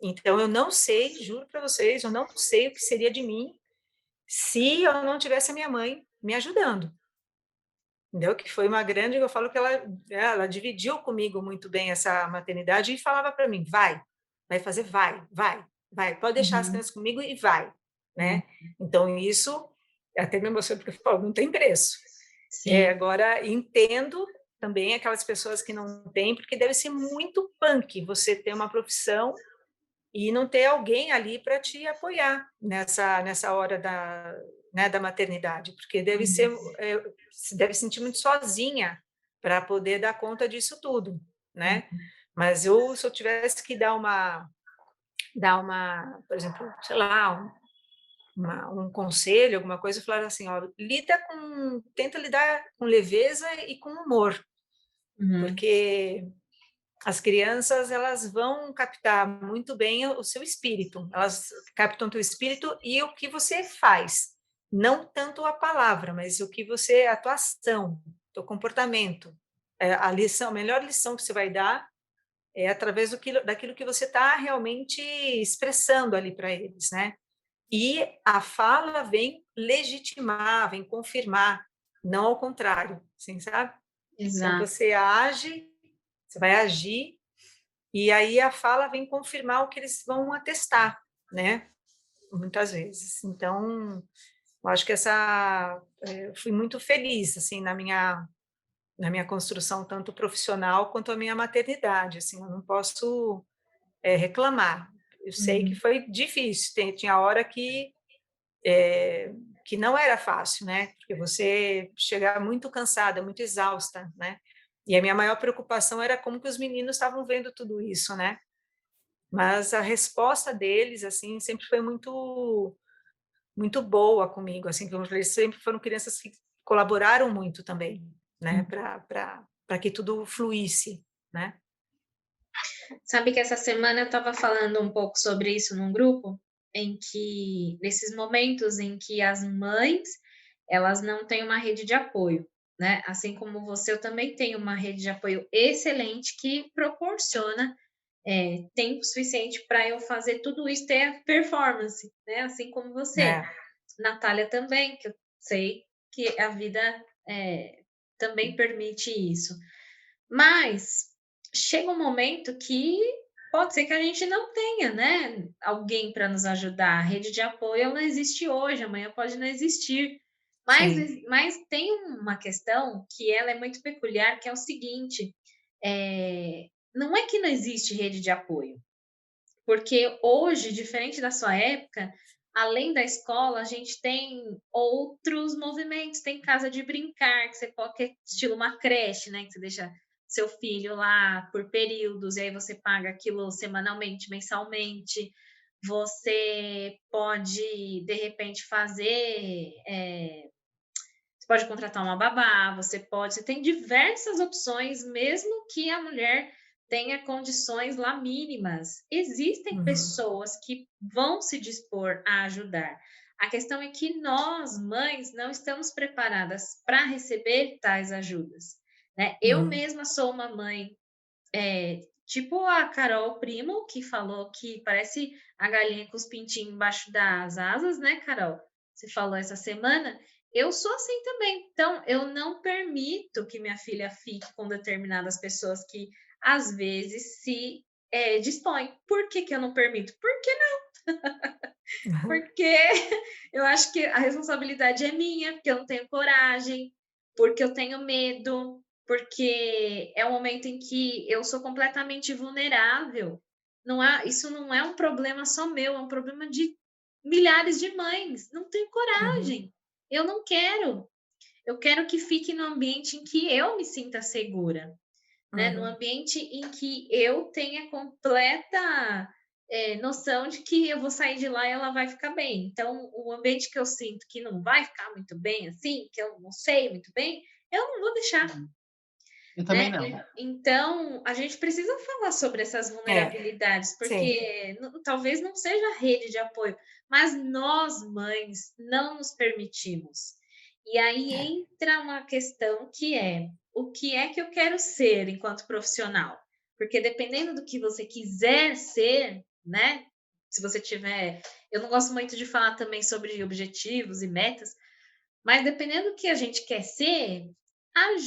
então eu não sei, juro para vocês, eu não sei o que seria de mim se eu não tivesse a minha mãe me ajudando. Entendeu? Que foi uma grande, eu falo que ela dividiu comigo muito bem essa maternidade e falava para mim, vai fazer, vai, pode deixar as crianças comigo e vai, né? Então isso até me emocionou porque eu falo, não tem preço. Agora entendo também aquelas pessoas que não têm, porque deve ser muito punk você ter uma profissão e não ter alguém ali para te apoiar nessa hora da maternidade, porque deve ser, se deve sentir muito sozinha para poder dar conta disso tudo, né? Mas se eu tivesse que por exemplo, sei lá, um conselho, alguma coisa, eu falar assim, ó, tenta lidar com leveza e com humor, porque as crianças, elas vão captar muito bem o seu espírito, elas captam o teu espírito e o que você faz, não tanto a palavra, mas a tua ação, teu comportamento. A melhor lição que você vai dar é através daquilo que você está realmente expressando ali para eles, né? E a fala vem legitimar, vem confirmar, não ao contrário, assim, sabe? Então Exato. você vai agir, e aí a fala vem confirmar o que eles vão atestar, né? Muitas vezes. Então, eu acho que fui muito feliz, assim, na minha construção, tanto profissional quanto a minha maternidade, assim, eu não posso reclamar. Eu sei que foi difícil, tinha hora que não era fácil, né? Porque você chegava muito cansada, muito exausta, né? E a minha maior preocupação era como que os meninos estavam vendo tudo isso, né? Mas a resposta deles, assim, sempre foi muito, muito boa comigo, assim, como eles sempre foram crianças que colaboraram muito também, né? Para que tudo fluísse, né? Sabe que essa semana eu estava falando um pouco sobre isso num grupo, em que nesses momentos em que as mães, elas não têm uma rede de apoio, né, assim como você, eu também tenho uma rede de apoio excelente que proporciona, tempo suficiente para eu fazer tudo isso, ter a performance, né, assim como você. É. Natália também, que eu sei que a vida, também permite isso. Mas chega um momento que pode ser que a gente não tenha, né, alguém para nos ajudar. A rede de apoio ela existe hoje, amanhã pode não existir. Mas, Sim. mas tem uma questão que ela é muito peculiar, que é o seguinte: não é que não existe rede de apoio, porque hoje, diferente da sua época, além da escola, a gente tem outros movimentos, tem casa de brincar, que você pode, que é estilo uma creche, né? Que você deixa seu filho lá por períodos, e aí você paga aquilo semanalmente, mensalmente. Você pode, de repente, você pode contratar uma babá, você tem diversas opções, mesmo que a mulher tenha condições lá mínimas. Existem pessoas que vão se dispor a ajudar. A questão é que nós, mães, não estamos preparadas para receber tais ajudas, né? Eu mesma sou uma mãe, tipo a Carol Primo, que falou que parece a galinha com os pintinhos embaixo das asas, né, Carol? Você falou essa semana. Eu sou assim também. Então, eu não permito que minha filha fique com determinadas pessoas que, às vezes, se dispõem. Por que, que eu não permito? Porque porque eu acho que a responsabilidade é minha, porque eu não tenho coragem, porque eu tenho medo, porque é um momento em que eu sou completamente vulnerável. Isso não é um problema só meu, é um problema de milhares de mães. Não tenho coragem. Eu não quero. Eu quero que fique no ambiente em que eu me sinta segura. né? Num ambiente em que eu tenha completa noção de que eu vou sair de lá e ela vai ficar bem. Então, o ambiente que eu sinto que não vai ficar muito bem assim, que eu não sei muito bem, eu não vou deixar. Eu também Né? não. Então, a gente precisa falar sobre essas vulnerabilidades, sim. porque talvez não seja a rede de apoio, mas nós, mães, não nos permitimos. E aí entra uma questão que é: o que é que eu quero ser enquanto profissional? Porque dependendo do que você quiser ser, né? Se você tiver. Eu não gosto muito de falar também sobre objetivos e metas, mas dependendo do que a gente quer ser, a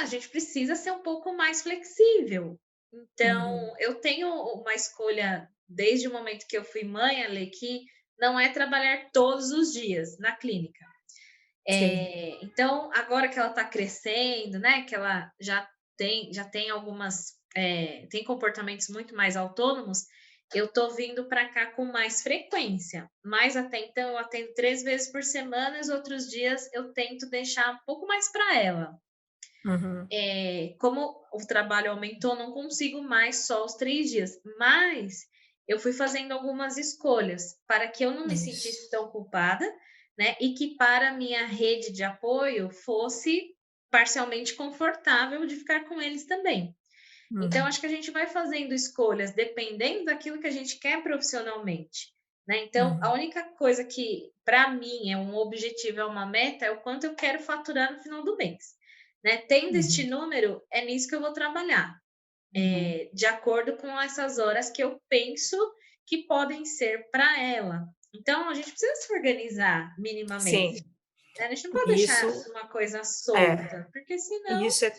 gente precisa ser um pouco mais flexível. Então, eu tenho uma escolha desde o momento que eu fui mãe, Ale, que não é trabalhar todos os dias na clínica. Então, agora que ela está crescendo, né, que ela já tem algumas, tem comportamentos muito mais autônomos, eu tô vindo para cá com mais frequência. Mas até então eu atendo 3 vezes por semana, os outros dias eu tento deixar um pouco mais para ela. Como o trabalho aumentou, não consigo mais só os 3 dias, mas eu fui fazendo algumas escolhas para que eu não me sentisse tão culpada, né? E que para a minha rede de apoio fosse parcialmente confortável de ficar com eles também. Então, acho que a gente vai fazendo escolhas dependendo daquilo que a gente quer profissionalmente, né? Então, a única coisa que, para mim, é um objetivo, é uma meta, é o quanto eu quero faturar no final do mês, né? Tendo este número, é nisso que eu vou trabalhar, de acordo com essas horas que eu penso que podem ser para ela. Então, a gente precisa se organizar minimamente. Sim. Né? A gente não pode deixar Isso uma coisa solta, porque senão. isso é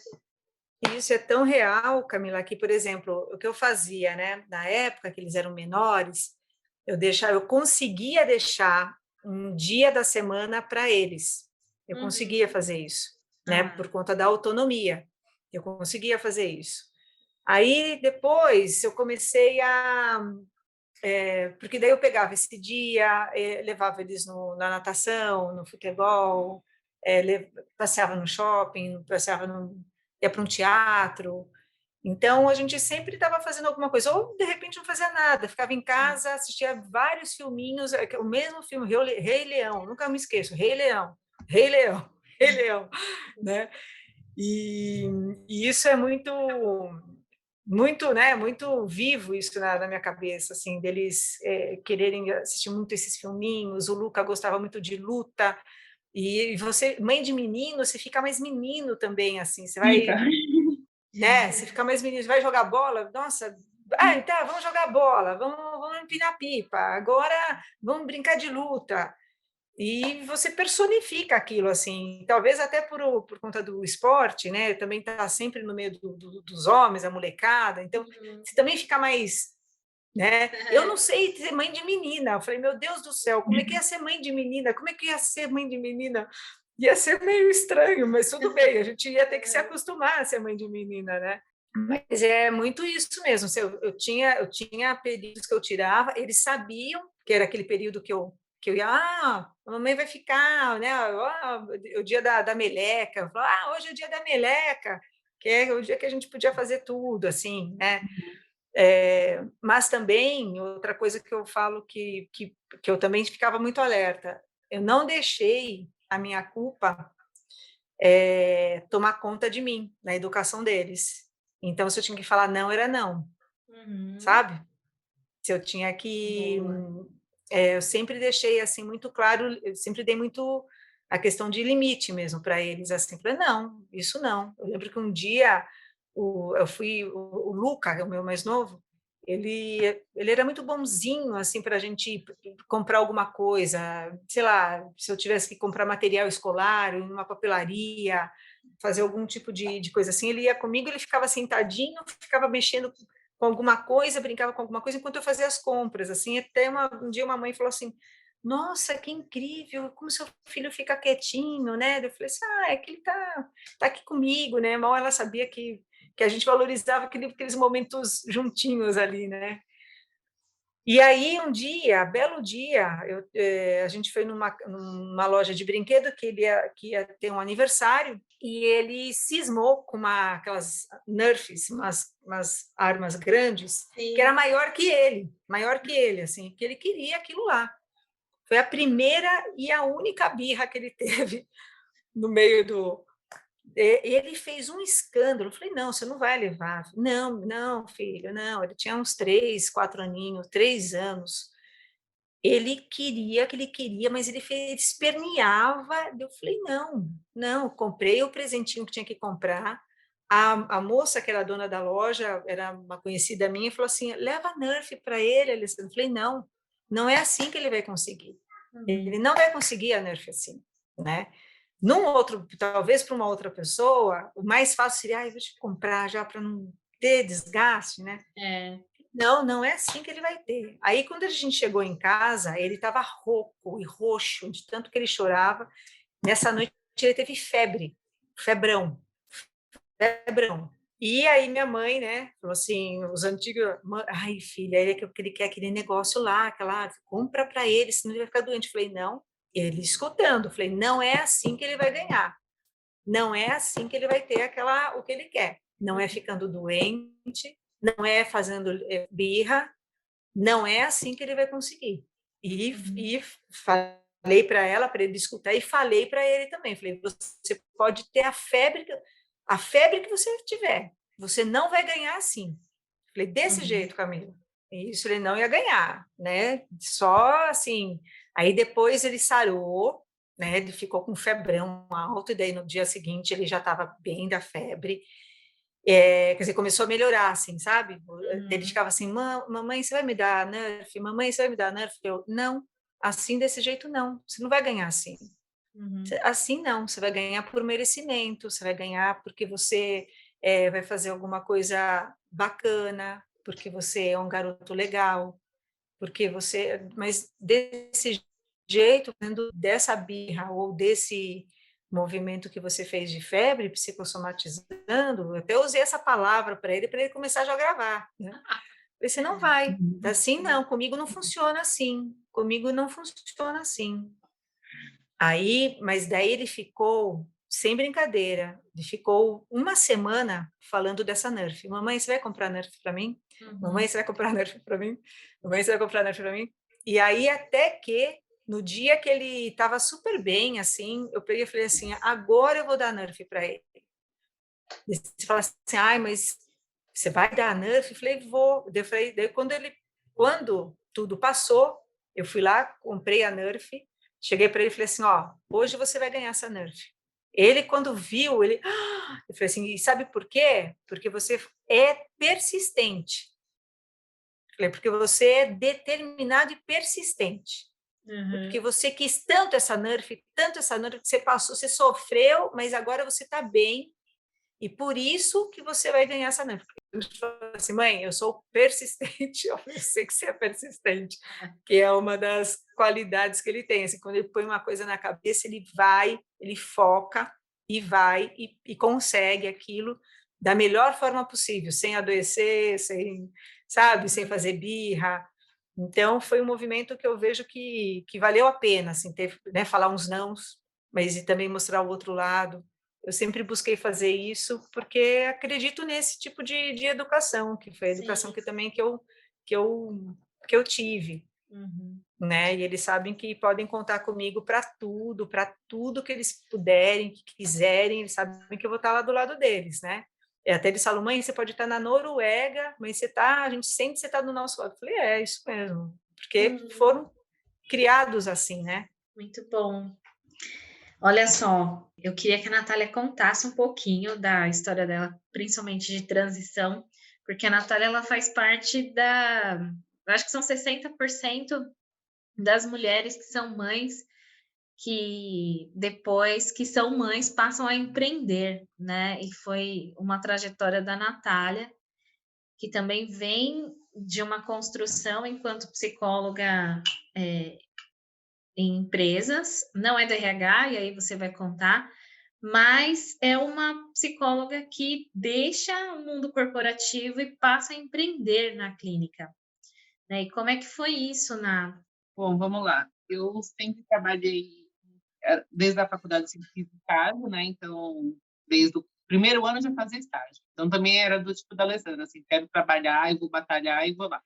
Isso é tão real, Camila, que, por exemplo, o que eu fazia, né, na época que eles eram menores, eu conseguia deixar um dia da semana para eles. Eu conseguia fazer isso, né, por conta da autonomia. Eu conseguia fazer isso. Aí depois eu comecei porque daí eu pegava esse dia, levava eles na natação, no futebol, passeava no shopping, ia para um teatro. Então, a gente sempre estava fazendo alguma coisa, ou de repente não fazia nada, ficava em casa, assistia vários filminhos, o mesmo filme, Rei Leão, nunca me esqueço, Rei Leão, Rei Leão, Rei Leão, né? E, e isso é muito, né, muito vivo isso na minha cabeça, assim, deles quererem assistir muito esses filminhos. O Luca gostava muito de luta, e você, mãe de menino, você fica mais menino também, assim, você vai, Fica. né, você fica mais menino, você vai jogar bola, nossa, então, vamos jogar bola, vamos empinar pipa, agora vamos brincar de luta. E você personifica aquilo, assim, talvez até por conta do esporte, né? Também está sempre no meio dos homens, a molecada, então você também fica mais, né? Eu não sei ser mãe de menina. Eu falei, meu Deus do céu, como é que ia ser mãe de menina? Como é que ia ser mãe de menina? Ia ser meio estranho, mas tudo bem, a gente ia ter que se acostumar a ser mãe de menina, né? Mas é muito isso mesmo. Eu tinha períodos que eu tirava, eles sabiam que era aquele período que eu ia, a mamãe vai ficar, né? O dia da meleca. Eu falava, hoje é o dia da meleca, que é o dia que a gente podia fazer tudo, assim, né? Mas também, outra coisa que eu falo que eu também ficava muito alerta, eu não deixei a minha culpa tomar conta de mim, na educação deles. Então, se eu tinha que falar não, era não, sabe? Se eu tinha que... eu sempre deixei, assim, muito claro, eu sempre dei muito a questão de limite mesmo para eles, assim, falei, não, isso não. Eu lembro que um dia, o Luca, o meu mais novo, ele era muito bonzinho, assim, para a gente comprar alguma coisa, sei lá, se eu tivesse que comprar material escolar, em uma papelaria, fazer algum tipo de coisa assim, ele ia comigo, ele ficava sentadinho, ficava mexendo com alguma coisa, brincava com alguma coisa enquanto eu fazia as compras, assim, até um dia uma mãe falou assim, nossa, que incrível, como seu filho fica quietinho, né? Eu falei assim, é que ele tá aqui comigo, né? Mal ela sabia que a gente valorizava aqueles momentos juntinhos ali, né? E aí, um dia, belo dia, a gente foi numa loja de brinquedo que ia ter um aniversário e ele cismou com aquelas Nerfs, umas armas grandes, que era Sim. maior que ele, assim, que ele queria aquilo lá. Foi a primeira e a única birra que ele teve no meio do. Ele fez um escândalo. Eu falei, não, você não vai levar. Não, não, filho, não. Ele tinha uns 3, 4 aninhos, 3 anos. Ele queria, mas ele esperneava. Eu falei, não, não, comprei o presentinho que tinha que comprar. A moça, que era a dona da loja, era uma conhecida minha, falou assim: leva a Nerf para ele, Alessandro. Eu falei, não, não é assim que ele vai conseguir. Ele Uhum. não vai conseguir a Nerf assim, né? Num outro, talvez para uma outra pessoa, o mais fácil seria, eu vou te comprar já para não ter desgaste, né? É. Não, não é assim que ele vai ter. Aí, quando a gente chegou em casa, ele estava rouco e roxo, de tanto que ele chorava. Nessa noite, ele teve febre, febrão, febrão. E aí, minha mãe, né, falou assim: os antigos, ai, filha, ele quer aquele negócio lá, compra para ele, senão ele vai ficar doente. Eu falei, não, ele escutando, falei, não é assim que ele vai ganhar, não é assim que ele vai ter o que ele quer, não é ficando doente, não é fazendo birra, não é assim que ele vai conseguir. Uhum. E falei para ela, para ele escutar, e falei para ele também. Falei, você pode ter a febre que você tiver, você não vai ganhar assim. Falei, desse Uhum. jeito, Camila. Isso ele não ia ganhar, né? Só assim. Aí depois ele sarou, né? Ele ficou com febrão alto, e daí no dia seguinte ele já estava bem da febre. Quer dizer, começou a melhorar, assim, sabe? Ele Uhum. ficava assim, mamãe, você vai me dar Nerf? Mamãe, você vai me dar Nerf? Eu, não, assim, desse jeito, não. Você não vai ganhar assim. Uhum. Assim, não. Você vai ganhar por merecimento, você vai ganhar porque você vai fazer alguma coisa bacana, porque você é um garoto legal, porque você... Mas desse jeito, dessa birra ou desse movimento que você fez de febre, psicossomatizando, eu até usei essa palavra para ele começar já a gravar, né? Você não vai, assim não, comigo não funciona assim, comigo não funciona assim. Aí, mas daí ele ficou, sem brincadeira, ele ficou uma semana falando dessa Nerf. Mamãe, você vai comprar Nerf para mim? Mamãe, Uhum. você vai comprar Nerf para mim? Mamãe, você vai comprar Nerf para mim? E aí, até que, no dia que ele estava super bem, assim, eu peguei e falei assim, agora eu vou dar Nerf para ele. E você fala assim, ai, mas você vai dar Nerf? Eu falei, vou. Daí quando tudo passou, eu fui lá, comprei a Nerf, cheguei para ele e falei assim, ó, hoje você vai ganhar essa Nerf. Ele, quando viu, eu falei assim, e sabe por quê? Porque você é persistente. Eu falei, porque você é determinado e persistente. Porque Uhum. você quis tanto essa Nerf, que você passou, você sofreu, mas agora você está bem, e por isso que você vai ganhar essa Nerf. Eu falei assim, mãe, eu sou persistente, eu sei que você é persistente, que é uma das qualidades que ele tem. Assim, quando ele põe uma coisa na cabeça, ele vai, ele foca e vai e consegue aquilo da melhor forma possível, sem adoecer, sem, sabe, sem fazer birra. Então, foi um movimento que eu vejo que valeu a pena, assim, ter, né, falar uns nãos, mas e também mostrar o outro lado. Eu sempre busquei fazer isso porque acredito nesse tipo de educação, que foi a educação Sim. que também que eu, que eu tive, Uhum. né? E eles sabem que podem contar comigo para tudo que eles puderem, que quiserem, eles sabem que eu vou estar lá do lado deles, né? Até eles falam, mãe, você pode estar na Noruega, mas a gente sente que você está do nosso lado. Eu falei, é isso mesmo, porque Uhum. foram criados assim, né? Muito bom. Olha só, eu queria que a Natália contasse um pouquinho da história dela, principalmente de transição, porque a Natália ela faz parte eu acho que são 60% das mulheres que são mães que depois que são mães passam a empreender, né? E foi uma trajetória da Natália, que também vem de uma construção enquanto psicóloga em empresas, não é do RH, e aí você vai contar, mas é uma psicóloga que deixa o mundo corporativo e passa a empreender na clínica. né? E como é que foi isso Bom, vamos lá. Eu sempre trabalhei desde a faculdade, sempre fiz estágio, né? Então, desde o primeiro ano eu já fazia estágio. Então, também era do tipo da Alessandra, assim, quero trabalhar, eu vou batalhar e vou lá.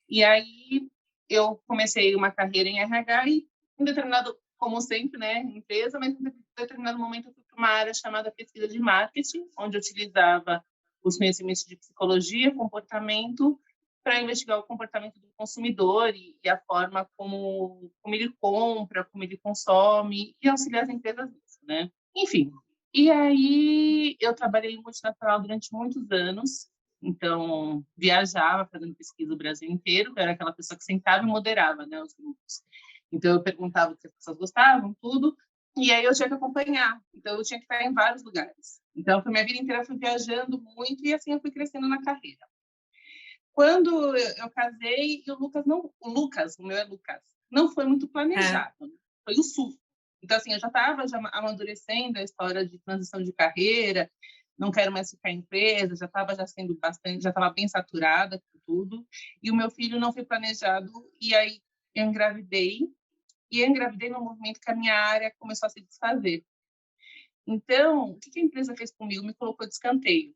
E aí, eu comecei uma carreira em RH e, em determinado, como sempre, né, empresa, mas em determinado momento eu fui para uma área chamada pesquisa de marketing, onde eu utilizava os conhecimentos de psicologia, comportamento, para investigar o comportamento do consumidor e a forma como ele compra, como ele consome, e auxiliar as empresas nisso, né? Enfim, e aí eu trabalhei em multinacional durante muitos anos, então viajava fazendo pesquisa o Brasil inteiro, eu era aquela pessoa que sentava e moderava, né, os grupos. Então eu perguntava o que as pessoas gostavam, tudo, e aí eu tinha que acompanhar, então eu tinha que estar em vários lugares. Então, a minha vida inteira eu fui viajando muito e assim eu fui crescendo na carreira. Quando eu casei, e o Lucas, o meu é Lucas, não foi muito planejado, né? Foi o surto. Então, assim, eu já estava amadurecendo a história de transição de carreira, não quero mais ficar em empresa, já estava já sendo bastante, já estava bem saturada com tudo, e o meu filho não foi planejado, e aí eu engravidei, e eu engravidei no movimento que a minha área começou a se desfazer. Então, o que a empresa fez comigo? Me colocou de escanteio.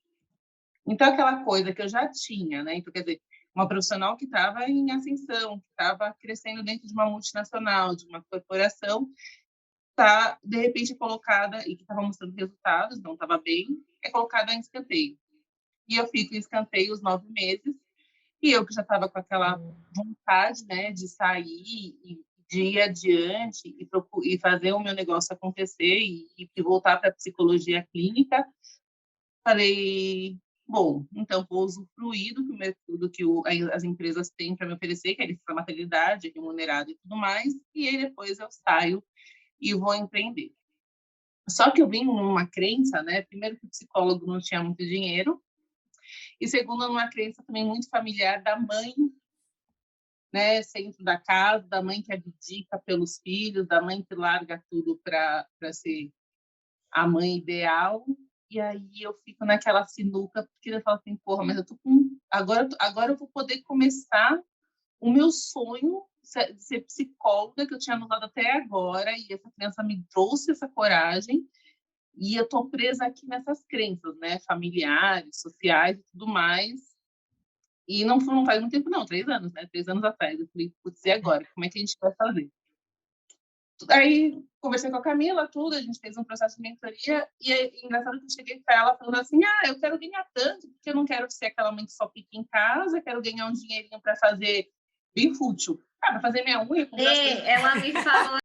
Então, aquela coisa que eu já tinha, né? Então, quer dizer, uma profissional que estava em ascensão, que estava crescendo dentro de uma multinacional, de uma corporação, está, de repente, colocada, e que estava mostrando resultados, não estava bem, é colocada em escanteio. E eu fico em escanteio os 9 meses, e eu que já estava com aquela vontade, né, de sair e de ir adiante e fazer o meu negócio acontecer e voltar para a psicologia clínica, falei, bom, então vou usufruir do que as empresas têm para me oferecer, que é licença maternidade, remunerado e tudo mais, e aí depois eu saio e vou empreender. Só que eu vim numa crença, né? Primeiro que o psicólogo não tinha muito dinheiro, e segundo, numa crença também muito familiar da mãe, né? Centro da casa, da mãe que abdica pelos filhos, da mãe que larga tudo para ser a mãe ideal. E aí eu fico naquela sinuca, porque eu falo assim, porra, mas eu tô com... Agora eu vou poder começar o meu sonho de ser psicóloga, que eu tinha anulado até agora, e essa criança me trouxe essa coragem, e eu tô presa aqui nessas crenças, né, familiares, sociais e tudo mais, e não faz muito tempo não, 3 anos, né, 3 anos atrás, eu falei, putz, e agora? Como é que a gente vai fazer? Aí conversei com a Camila, tudo, a gente fez um processo de mentoria, e é engraçado que eu cheguei para ela falando assim, eu quero ganhar tanto, porque eu não quero ser aquela mãe que só fica em casa, quero ganhar um dinheirinho para fazer bem fútil. Para fazer minha unha, comprar as coisas. Ela me falou